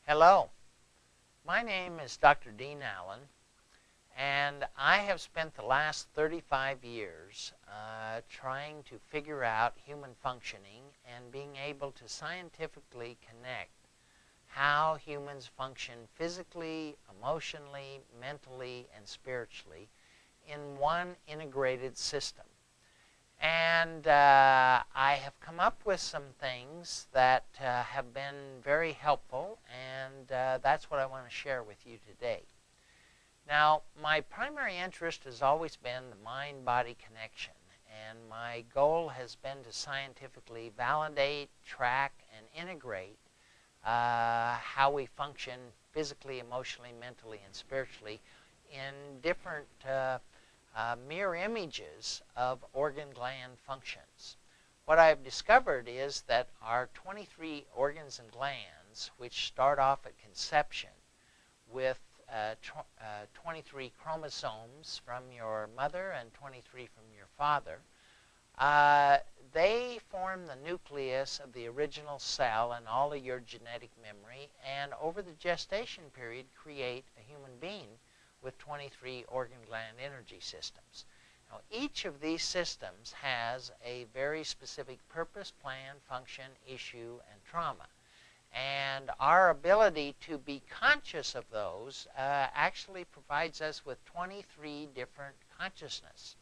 Hello, my name is Dr. Dean Allen, and I have spent the last 35 years trying to figure out human functioning and being able to scientifically connect how humans function physically, emotionally, mentally, and spiritually in one integrated system. And I have come up with some things that have been very helpful, and that's what I want to share with you today. Now, my primary interest has always been the mind-body connection, and my goal has been to scientifically validate, track, and integrate how we function physically, emotionally, mentally, and spiritually in different mirror images of organ gland functions. What I've discovered is that our 23 organs and glands, which start off at conception with 23 chromosomes from your mother and 23 from your father, they form the nucleus of the original cell and all of your genetic memory, and over the gestation period create a human being with 23 organ gland energy systems. Now, each of these systems has a very specific purpose, plan, function, issue, and trauma. And our ability to be conscious of those actually provides us with 23 different consciousness.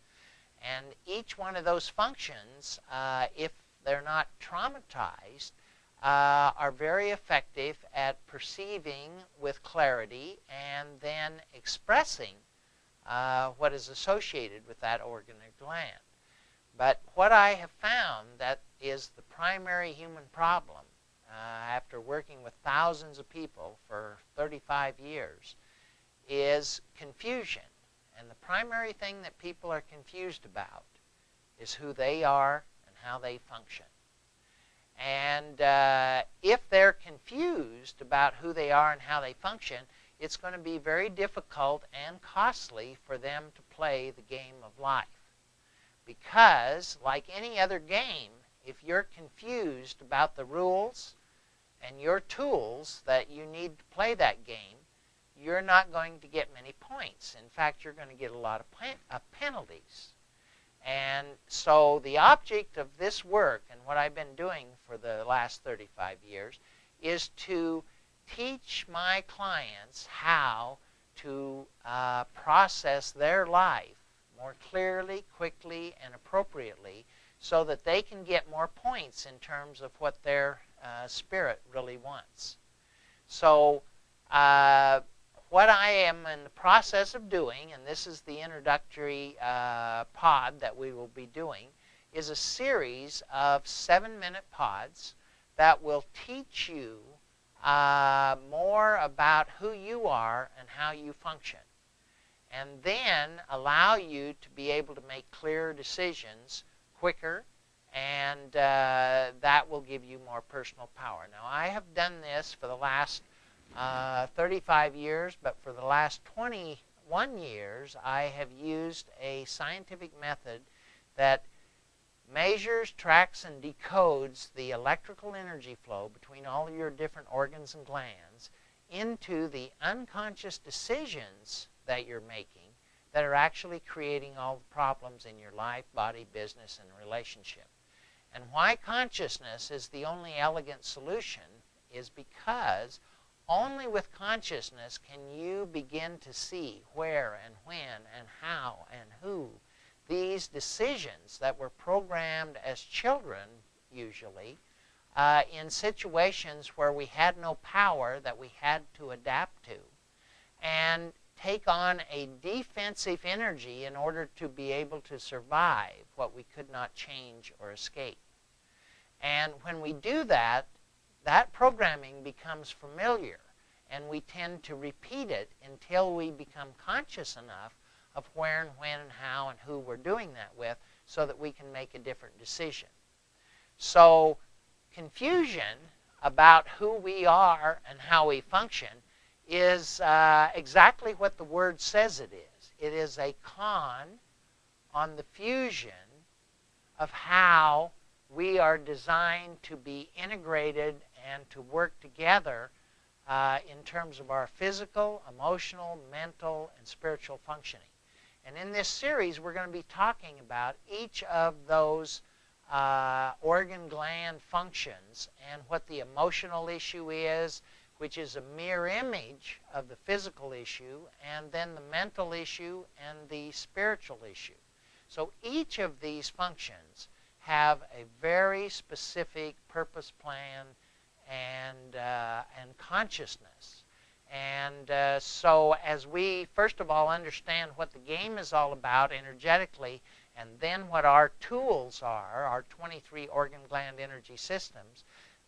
And each one of those functions, if they're not traumatized, are very effective at perceiving with clarity and then expressing what is associated with that organ or gland. But what I have found that is the primary human problem after working with thousands of people for 35 years is confusion. And the primary thing that people are confused about is who they are and how they function. And if they're confused about who they are and how they function, it's going to be very difficult and costly for them to play the game of life. Because, like any other game, if you're confused about the rules and your tools that you need to play that game, you're not going to get many points. In fact, you're going to get a lot of penalties. And so the object of this work and what I've been doing for the last 35 years is to teach my clients how to process their life more clearly, quickly, and appropriately so that they can get more points in terms of what their spirit really wants. So what I am in the process of doing, and this is the introductory pod that we will be doing, is a series of 7-minute pods that will teach you more about who you are and how you function, and then allow you to be able to make clearer decisions quicker, and that will give you more personal power. Now, I have done this for the last 35 years, but for the last 21 years, I have used a scientific method that measures, tracks, and decodes the electrical energy flow between all of your different organs and glands into the unconscious decisions that you're making that are actually creating all the problems in your life, body, business, and relationship. And why consciousness is the only elegant solution is because only with consciousness can you begin to see where and when and how and who these decisions that were programmed as children, usually, in situations where we had no power that we had to adapt to, and take on a defensive energy in order to be able to survive what we could not change or escape. And when we do that, that programming becomes familiar, and we tend to repeat it until we become conscious enough of where and when and how and who we're doing that with so that we can make a different decision. So confusion about who we are and how we function is exactly what the word says it is. It is a con on the fusion of how we are designed to be integrated and to work together in terms of our physical, emotional, mental, and spiritual functioning. And in this series, we're going to be talking about each of those organ gland functions and what the emotional issue is, which is a mirror image of the physical issue, and then the mental issue and the spiritual issue. So each of these functions have a very specific purpose, plan, and consciousness. And so as we, first of all, understand what the game is all about energetically, and then what our tools are, our 23 organ gland energy systems,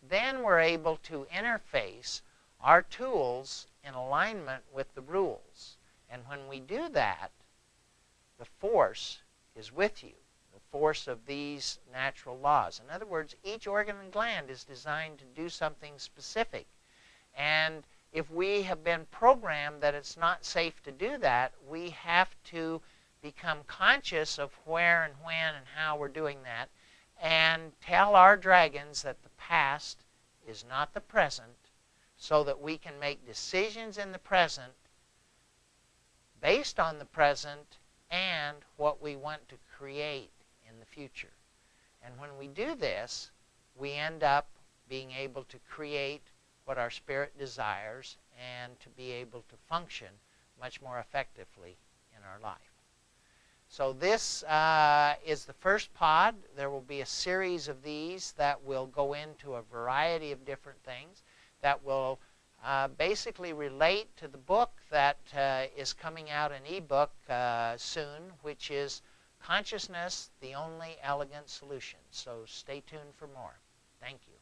then we're able to interface our tools in alignment with the rules. And when we do that, the force is with you, the force of these natural laws. In other words, each organ and gland is designed to do something specific. And if we have been programmed that it's not safe to do that, we have to become conscious of where and when and how we're doing that, and tell our dragons that the past is not the present, so that we can make decisions in the present based on the present and what we want to create in the future. And when we do this, we end up being able to create what our spirit desires and to be able to function much more effectively in our life. So this is the first pod. There will be a series of these that will go into a variety of different things that will basically relate to the book that is coming out in ebook soon, which is Consciousness, the Only Elegant Solution. So stay tuned for more. Thank you.